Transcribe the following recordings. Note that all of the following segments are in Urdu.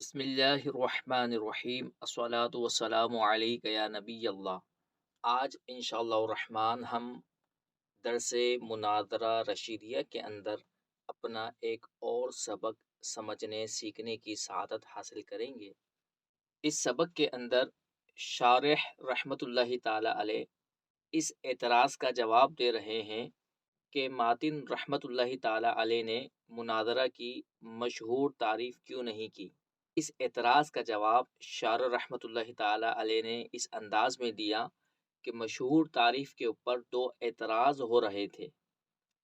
بسم اللہ الرحمن الرحیم الصلاۃ والسلام علیک یا نبی اللہ۔ آج انشاءاللہ الرحمن ہم درس مناظرہ رشیدیہ کے اندر اپنا ایک اور سبق سمجھنے سیکھنے کی سعادت حاصل کریں گے۔ اس سبق کے اندر شارح رحمۃ اللہ تعالی علیہ اس اعتراض کا جواب دے رہے ہیں کہ ماتن رحمۃ اللہ تعالی علیہ نے مناظرہ کی مشہور تعریف کیوں نہیں کی۔ اس اعتراض کا جواب شارح رحمۃ اللہ تعالی علیہ نے اس انداز میں دیا کہ مشہور تعریف کے اوپر دو اعتراض ہو رہے تھے،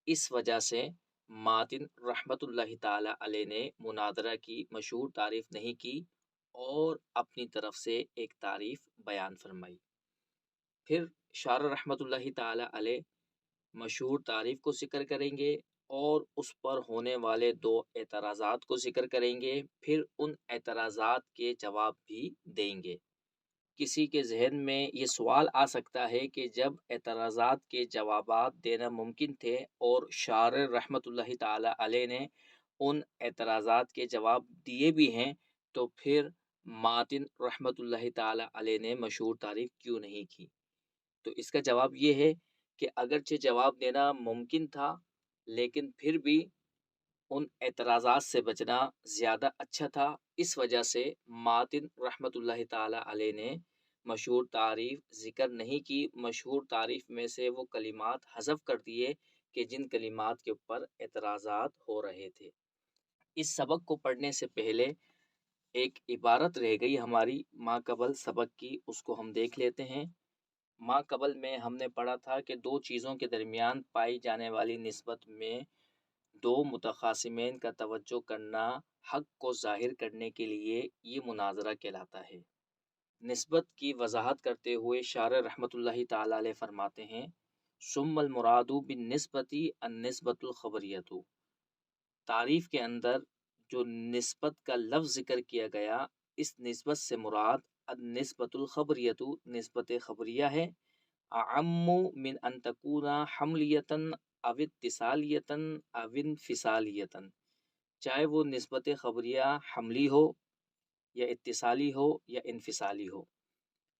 اس وجہ سے ماتن رحمۃ اللہ تعالی علیہ نے مناظرہ کی مشہور تعریف نہیں کی اور اپنی طرف سے ایک تعریف بیان فرمائی۔ پھر شارح رحمۃ اللہ تعالی علیہ مشہور تعریف کو ذکر کریں گے اور اس پر ہونے والے دو اعتراضات کو ذکر کریں گے، پھر ان اعتراضات کے جواب بھی دیں گے۔ کسی کے ذہن میں یہ سوال آ سکتا ہے کہ جب اعتراضات کے جوابات دینا ممکن تھے اور شارح رحمۃ اللہ تعالی علیہ نے ان اعتراضات کے جواب دیے بھی ہیں، تو پھر ماتن رحمۃ اللہ تعالی علیہ نے مشہور تعریف کیوں نہیں کی؟ تو اس کا جواب یہ ہے کہ اگرچہ جواب دینا ممکن تھا، لیکن پھر بھی ان اعتراضات سے بچنا زیادہ اچھا تھا۔ اس وجہ سے ماتن رحمۃ اللہ تعالی علیہ نے مشہور تعریف ذکر نہیں کی۔ مشہور تعریف میں سے وہ کلمات حذف کر دیے کہ جن کلمات کے اوپر اعتراضات ہو رہے تھے۔ اس سبق کو پڑھنے سے پہلے ایک عبارت رہ گئی ہماری ما قبل سبق کی، اس کو ہم دیکھ لیتے ہیں۔ ما قبل میں ہم نے پڑھا تھا کہ دو چیزوں کے درمیان پائی جانے والی نسبت میں دو متخاصمین کا توجہ کرنا حق کو ظاہر کرنے کے لیے یہ مناظرہ کہلاتا ہے۔ نسبت کی وضاحت کرتے ہوئے شارح رحمۃ اللہ تعالی علیہ فرماتے ہیں، ثم المراد بالنسبت النسبۃ الخبریۃ۔ تعریف کے اندر جو نسبت کا لفظ ذکر کیا گیا، اس نسبت سے مراد النسبۃ الخبریۃ نسبت خبریہ ہے، اعم من ان تکون حملیتاً او اتصالیتاً او انفصالیتاً، چاہے وہ نسبت خبریہ حملی ہو یا اتصالی ہو یا انفصالی ہو۔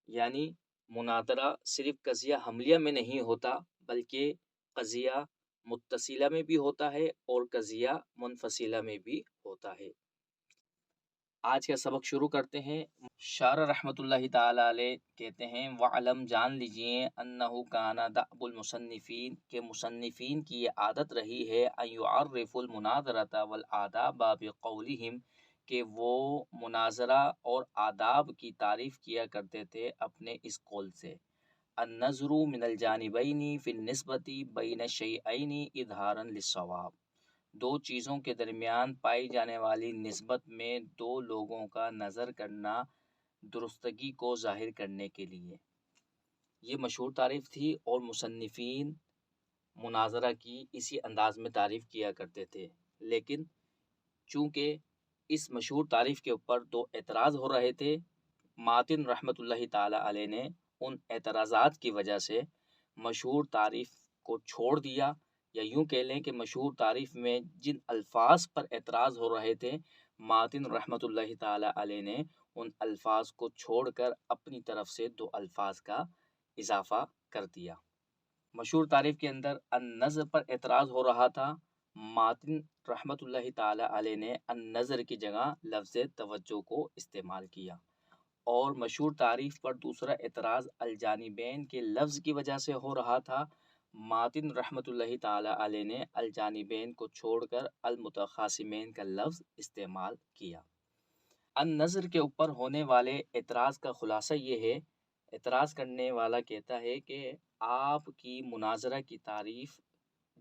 یعنی مناظرہ صرف قضیہ حملیہ میں نہیں ہوتا، بلکہ قضیہ متصلہ میں بھی ہوتا ہے اور قضیہ منفصلہ میں بھی ہوتا ہے۔ آج کا سبق شروع کرتے ہیں۔ شارح رحمۃ اللہ تعالی علیہ کہتے ہیں، وعلم جان لیجئے انہ کان دأب المصنفین، کہ مصنفین کی یہ عادت رہی ہے، ان یعرفوا المناظرۃ والآداب بقولہم، کہ وہ مناظرہ اور آداب کی تعریف کیا کرتے تھے اپنے اس قول سے، النظر من الجانبین فی النسبۃ بین الشیئین اظہارا للصواب، دو چیزوں کے درمیان پائی جانے والی نسبت میں دو لوگوں کا نظر کرنا درستگی کو ظاہر کرنے کے لیے۔ یہ مشہور تعریف تھی اور مصنفین مناظرہ کی اسی انداز میں تعریف کیا کرتے تھے، لیکن چونکہ اس مشہور تعریف کے اوپر دو اعتراض ہو رہے تھے، ماتن رحمۃ اللہ تعالی علیہ نے ان اعتراضات کی وجہ سے مشہور تعریف کو چھوڑ دیا، یا یوں کہہ لیں کہ مشہور تعریف میں جن الفاظ پر اعتراض ہو رہے تھے، ماتن رحمۃ اللہ تعالی علیہ نے ان الفاظ کو چھوڑ کر اپنی طرف سے دو الفاظ کا اضافہ کر دیا۔ مشہور تعریف کے اندر النظر پر اعتراض ہو رہا تھا، ماتن رحمۃ اللہ تعالی علیہ نے النظر کی جگہ لفظ توجہ کو استعمال کیا، اور مشہور تعریف پر دوسرا اعتراض الجانبین کے لفظ کی وجہ سے ہو رہا تھا، ماتن رحمۃ اللہ تعالی علیہ نے الجانبین کو چھوڑ کر المتخاصمین کا لفظ استعمال کیا۔ النظر کے اوپر ہونے والے اعتراض کا خلاصہ یہ ہے، اعتراض کرنے والا کہتا ہے کہ آپ کی مناظرہ کی تعریف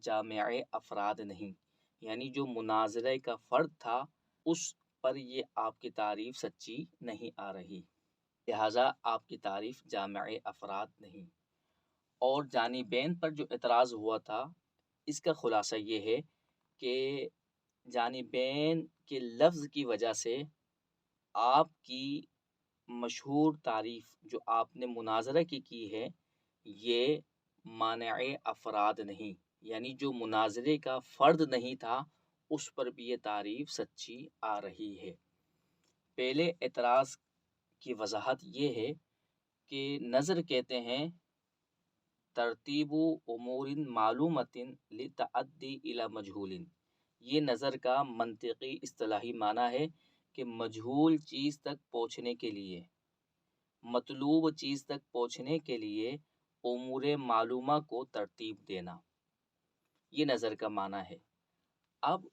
جامع افراد نہیں، یعنی جو مناظرہ کا فرد تھا اس پر یہ آپ کی تعریف سچی نہیں آ رہی، لہٰذا آپ کی تعریف جامع افراد نہیں۔ اور جانبین پر جو اعتراض ہوا تھا، اس کا خلاصہ یہ ہے کہ جانبین کے لفظ کی وجہ سے آپ کی مشہور تعریف جو آپ نے مناظرہ کی ہے، یہ مانع افراد نہیں، یعنی جو مناظرے کا فرد نہیں تھا اس پر بھی یہ تعریف سچی آ رہی ہے۔ پہلے اعتراض کی وضاحت یہ ہے کہ نظر کہتے ہیں ترتیب امور معلومات لتعدی الی مجہول، یہ نظر کا منطقی اصطلاحی معنی ہے کہ مجہول چیز تک پہنچنے کے لیے، مطلوب چیز تک پہنچنے کے لیے امور معلومہ کو ترتیب دینا، یہ نظر کا معنی ہے۔ اب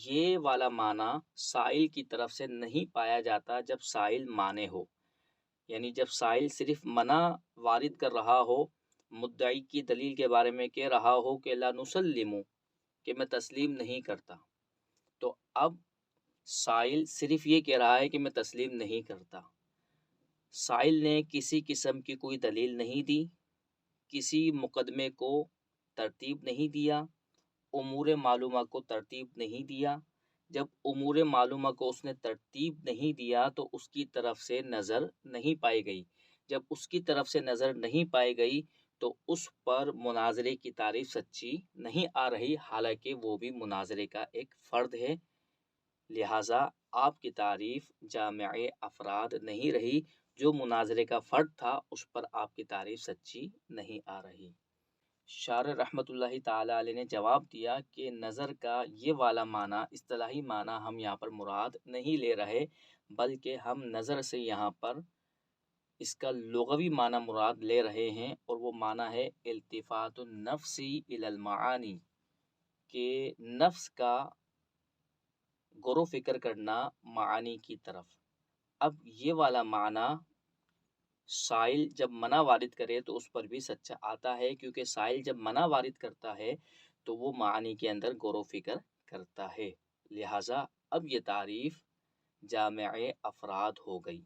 یہ والا معنی سائل کی طرف سے نہیں پایا جاتا جب سائل مانے ہو، یعنی جب سائل صرف منع وارد کر رہا ہو، مدعی کی دلیل کے بارے میں کہہ رہا ہو کہ لا نسلم، کہ میں تسلیم نہیں کرتا، تو اب سائل صرف یہ کہہ رہا ہے کہ میں تسلیم نہیں کرتا، سائل نے کسی قسم کی کوئی دلیل نہیں دی، کسی مقدمے کو ترتیب نہیں دیا، امور معلومہ کو ترتیب نہیں دیا۔ جب امور معلومہ کو اس نے ترتیب نہیں دیا تو اس کی طرف سے نظر نہیں پائی گئی، جب اس کی طرف سے نظر نہیں پائی گئی تو اس پر مناظرے کی تعریف سچی نہیں آ رہی، حالانکہ وہ بھی مناظرے کا ایک فرد ہے، لہٰذا آپ کی تعریف جامع افراد نہیں رہی، جو مناظرے کا فرد تھا اس پر آپ کی تعریف سچی نہیں آ رہی۔ شارح رحمۃ اللہ تعالی علیہ نے جواب دیا کہ نظر کا یہ والا معنی اصطلاحی معنی ہم یہاں پر مراد نہیں لے رہے، بلکہ ہم نظر سے یہاں پر اس کا لغوی معنی مراد لے رہے ہیں، اور وہ معنی ہے التفات النفس الی المعانی، کہ نفس کا غور و فکر کرنا معانی کی طرف۔ اب یہ والا معنی سائل جب منع وارد کرے تو اس پر بھی سچا آتا ہے، کیونکہ سائل جب منع وارد کرتا ہے تو وہ معانی کے اندر غور و فکر کرتا ہے، لہٰذا اب یہ تعریف جامع افراد ہو گئی۔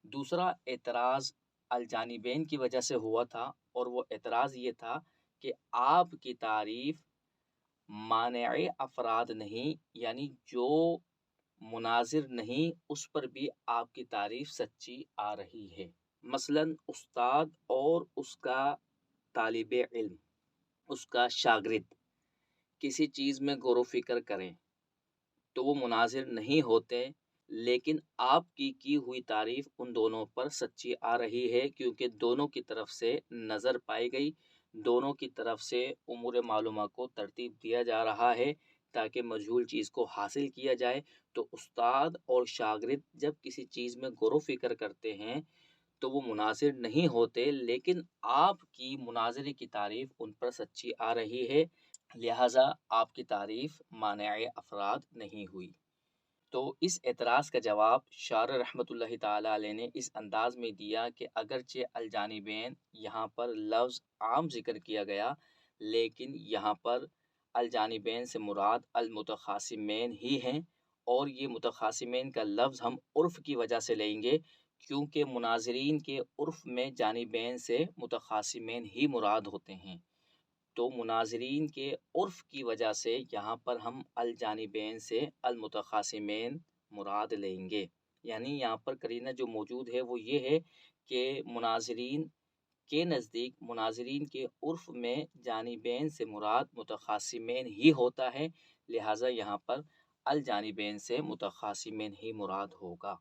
دوسرا اعتراض الجانبین کی وجہ سے ہوا تھا، اور وہ اعتراض یہ تھا کہ آپ کی تعریف مانع افراد نہیں، یعنی جو مناظر نہیں اس پر بھی آپ کی تعریف سچی آ رہی ہے۔ مثلا استاد اور اس کا طالب علم، اس کا شاگرد کسی چیز میں غور و فکر کریں تو وہ مناظر نہیں ہوتے، لیکن آپ کی ہوئی تعریف ان دونوں پر سچی آ رہی ہے، کیونکہ دونوں کی طرف سے نظر پائی گئی، دونوں کی طرف سے امور معلومہ کو ترتیب دیا جا رہا ہے تاکہ مجہول چیز کو حاصل کیا جائے۔ تو استاد اور شاگرد جب کسی چیز میں غور و فکر کرتے ہیں تو وہ مناظر نہیں ہوتے، لیکن آپ کی مناظرے کی تعریف ان پر سچی آ رہی ہے، لہٰذا آپ کی تعریف مانع افراد نہیں ہوئی۔ تو اس اعتراض کا جواب شارح رحمۃ اللہ تعالی علیہ نے اس انداز میں دیا کہ اگرچہ الجانبین یہاں پر لفظ عام ذکر کیا گیا، لیکن یہاں پر الجانبین سے مراد المتخاصمین ہی ہیں، اور یہ متخاصمین کا لفظ ہم عرف کی وجہ سے لیں گے، کیونکہ مناظرین کے عرف میں جانبین سے متخاصمین ہی مراد ہوتے ہیں، تو مناظرین کے عرف کی وجہ سے یہاں پر ہم الجانبین سے المتخاصمین مراد لیں گے، یعنی یہاں پر قرینہ جو موجود ہے وہ یہ ہے کہ مناظرین کے نزدیک، مناظرین کے عرف میں جانبین سے مراد متخاصمین ہی ہوتا ہے، لہٰذا یہاں پر الجانبین سے متخاصمین ہی مراد ہوگا۔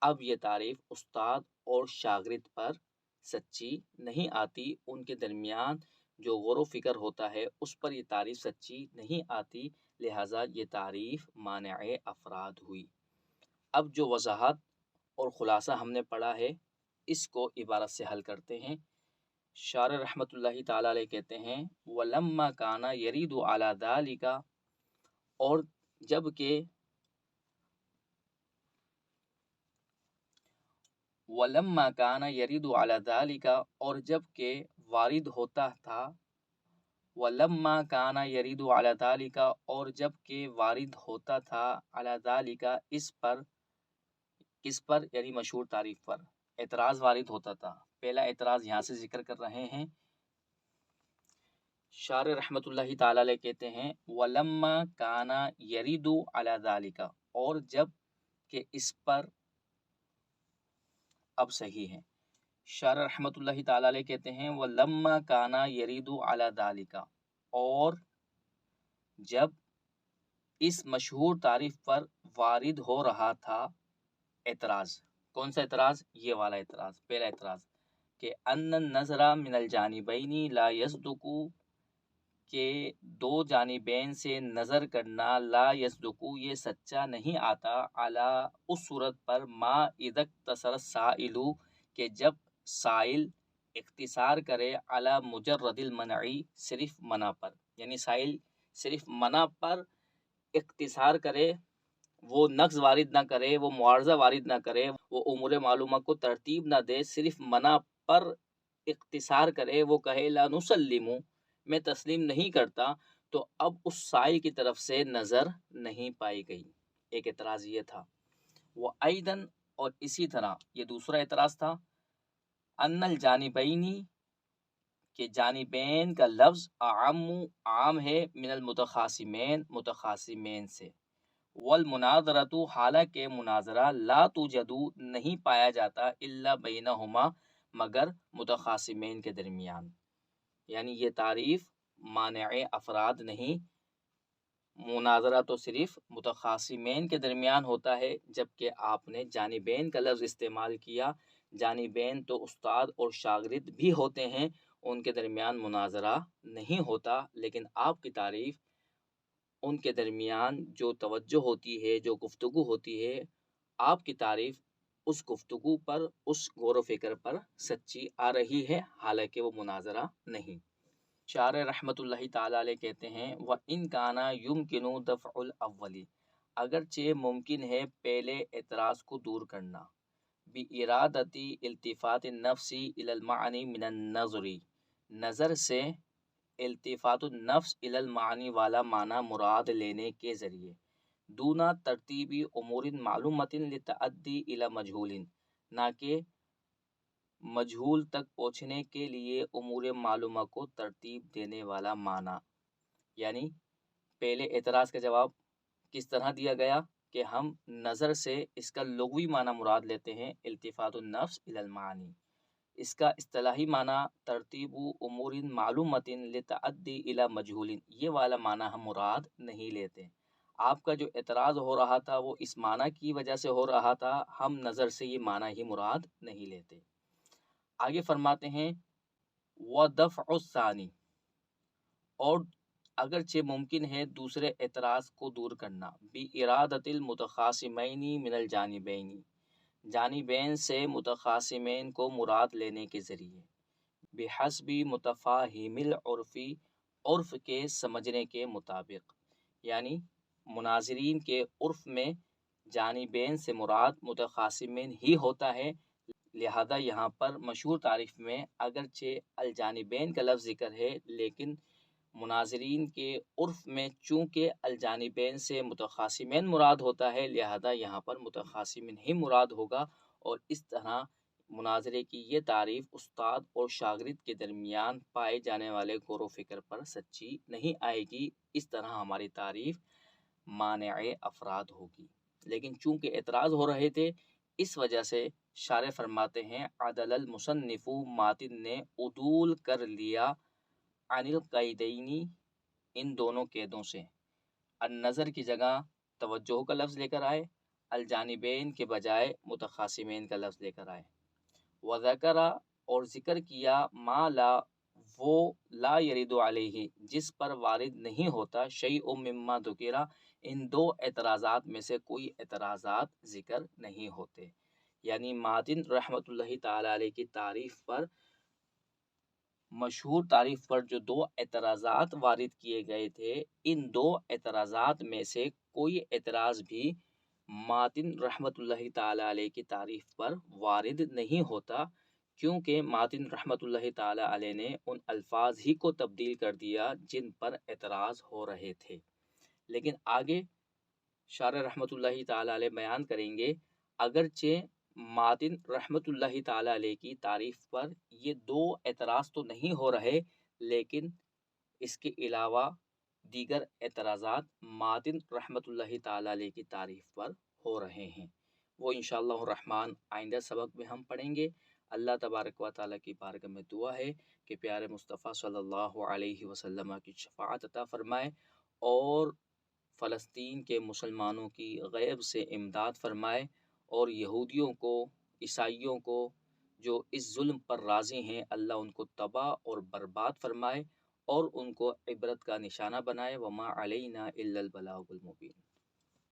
اب یہ تعریف استاد اور شاگرد پر سچی نہیں آتی، ان کے درمیان جو غور و فکر ہوتا ہے اس پر یہ تعریف سچی نہیں آتی، لہٰذا یہ تعریف مانع افراد ہوئی۔ اب جو وضاحت اور خلاصہ ہم نے پڑھا ہے اس کو عبارت سے حل کرتے ہیں۔ شارح رحمۃ اللہ تعالی علیہ کہتے ہیں وَلَمَّا كَانَ يَرِيدُ عَلَى ذَلِكَ، اور جب کہ وَلَمَّا كَانَ يَرِيدُ عَلَى ذَلِكَ، اور جب کہ وارد ہوتا تھا، وَلَمَّا كَانَ يَرِيدُ عَلَى ذَلِكَ، اور جب کہ وارد ہوتا تھا عَلَى ذَلِكَ، اس پر، کس پر، یعنی مشہور تعریف پر اعتراض وارد ہوتا تھا۔ پہلا اعتراض یہاں سے ذکر کر رہے ہیں، شارح رحمۃ اللہ تعالی علیہ کہتے ہیں وَلَمَّا كَانَ يَرِيدُ عَلَى ذَلِكَ، اور جب کہ اس پر، اب صحیح ہے، شارح رحمۃ اللہ تعالی علیہ کہتے ہیں وَلَمَّا كَانَ يَرِيدُ عَلَى ذَلِكَ، اور جب اس مشہور تعریف پر وارد ہو رہا تھا اعتراض۔ کون سا اعتراض؟ یہ والا اعتراض، پہلا اعتراض کہ ان النظر من الجانبین لا یصدق، کہ دو جانبین سے نظر کرنا لا یصدق یہ سچا نہیں آتا، علی اس صورت پر ما اذا اقتصر السائل کہ جب سائل اختصار کرے علی مجرد المنع صرف منع پر، یعنی سائل صرف منع پر اختصار کرے، وہ نقص وارد نہ کرے، وہ معارضہ وارد نہ کرے، وہ امور معلومہ کو ترتیب نہ دے، صرف منع پر اختصار کرے، وہ کہے لا نسلم، میں تسلیم نہیں کرتا، تو اب اس سائل کی طرف سے نظر نہیں پائی گئی۔ ایک اعتراض یہ تھا۔ وہ ایدن، اور اسی طرح یہ دوسرا اعتراض تھا، ان الجانبینی کہ جانبین کا لفظ عام ہے، من المتخاصمین متخاصمین سے، والمناظرۃ حالانکہ مناظرہ لا توجد نہیں پایا جاتا الا بینہما مگر متخاصمین کے درمیان، یعنی یہ تعریف مانع افراد نہیں، مناظرہ تو صرف متخاصمین کے درمیان ہوتا ہے، جبکہ آپ نے جانبین کا لفظ استعمال کیا، جانبین تو استاد اور شاگرد بھی ہوتے ہیں، ان کے درمیان مناظرہ نہیں ہوتا، لیکن آپ کی تعریف ان کے درمیان جو توجہ ہوتی ہے، جو گفتگو ہوتی ہے، آپ کی تعریف اس گفتگو پر، اس غور و فکر پر سچی آ رہی ہے، حالانکہ وہ مناظرہ نہیں۔ شارح رحمۃ اللہ تعالی علیہ کہتے ہیں وَإِن كَانَ يُمْكِنُ دَفْعُ الْأَوَّلِ، اگرچہ ممکن ہے پہلے اعتراض کو دور کرنا، بِإِرَادَةِ التفات النفس إلى المعنى من النظر، نظر سے التفات النفس الی المعانی والا معنی مراد لینے کے ذریعے، دونا ترتیبی امور معلومات لتعدی الی مجہول، نہ کہ مجہول تک پہنچنے کے لیے امور معلومہ کو ترتیب دینے والا معنی۔ یعنی پہلے اعتراض کا جواب کس طرح دیا گیا کہ ہم نظر سے اس کا لغوی معنی مراد لیتے ہیں التفات النفس الی المعانی، اس کا اصطلاحی معنی ترتیب امور معلومات لتعدی الی مجہول، یہ والا معنی ہم مراد نہیں لیتے۔ آپ کا جو اعتراض ہو رہا تھا وہ اس معنی کی وجہ سے ہو رہا تھا، ہم نظر سے یہ معنی ہی مراد نہیں لیتے۔ آگے فرماتے ہیں وَدَفْعُ الثَّانِي، اور اگرچہ ممکن ہے دوسرے اعتراض کو دور کرنا، بِإِرَادَةِ الْمُتَخَاصِمَيْنِ مِنَ الْجَانِبَيْنِ، جانبین سے متخاصمین کو مراد لینے کے ذریعے، بحسب متفاہم العرف، عرف کے سمجھنے کے مطابق، یعنی مناظرین کے عرف میں جانبین سے مراد متخاصمین ہی ہوتا ہے، لہذا یہاں پر مشہور تعریف میں اگرچہ الجانبین کا لفظ ذکر ہے، لیکن مناظرین کے عرف میں چونکہ الجانبین سے متخاصمین مراد ہوتا ہے، لہذا یہاں پر متخاصمین ہی مراد ہوگا، اور اس طرح مناظرے کی یہ تعریف استاد اور شاگرد کے درمیان پائے جانے والے غور و فکر پر سچی نہیں آئے گی، اس طرح ہماری تعریف مانع افراد ہوگی۔ لیکن چونکہ اعتراض ہو رہے تھے، اس وجہ سے شارح فرماتے ہیں عدل المصنف، ماتن نے عدول کر لیا، عن القیدین، ان دونوں قیدوں سے، النظر کی جگہ توجہ کا لفظ لے کر آئے، الجانبین کے بجائے متخاصمین کا لفظ لے کر آئے، وذکر، اور ذکر کیا، ما لا، وہ لا یرد علیہ، جس پر وارد نہیں ہوتا، شیء مما ذکر، ان دو اعتراضات میں سے کوئی اعتراضات ذکر نہیں ہوتے۔ یعنی ماتن رحمۃ اللہ تعالی علیہ کی تعریف پر، مشہور تعریف پر جو دو اعتراضات وارد کیے گئے تھے، ان دو اعتراضات میں سے کوئی اعتراض بھی ماتن رحمۃ اللہ تعالی علیہ کی تعریف پر وارد نہیں ہوتا، کیونکہ ماتن رحمۃ اللہ تعالی علیہ نے ان الفاظ ہی کو تبدیل کر دیا جن پر اعتراض ہو رہے تھے۔ لیکن آگے شارح رحمۃ اللہ تعالی علیہ بیان کریں گے، اگرچہ ماتن رحمۃ اللہ تعالی علیہ کی تعریف پر یہ دو اعتراض تو نہیں ہو رہے، لیکن اس کے علاوہ دیگر اعتراضات ماتن رحمۃ اللہ تعالی علیہ کی تعریف پر ہو رہے ہیں، وہ انشاءاللہ الرحمن آئندہ سبق میں ہم پڑھیں گے۔ اللہ تبارک و تعالیٰ کی بارگاہ میں دعا ہے کہ پیارے مصطفیٰ صلی اللہ علیہ وسلم کی شفاعت عطا فرمائے، اور فلسطین کے مسلمانوں کی غیب سے امداد فرمائے، اور یہودیوں کو، عیسائیوں کو جو اس ظلم پر راضی ہیں، اللہ ان کو تباہ اور برباد فرمائے اور ان کو عبرت کا نشانہ بنائے۔ وما علینا الا البلاغ المبین۔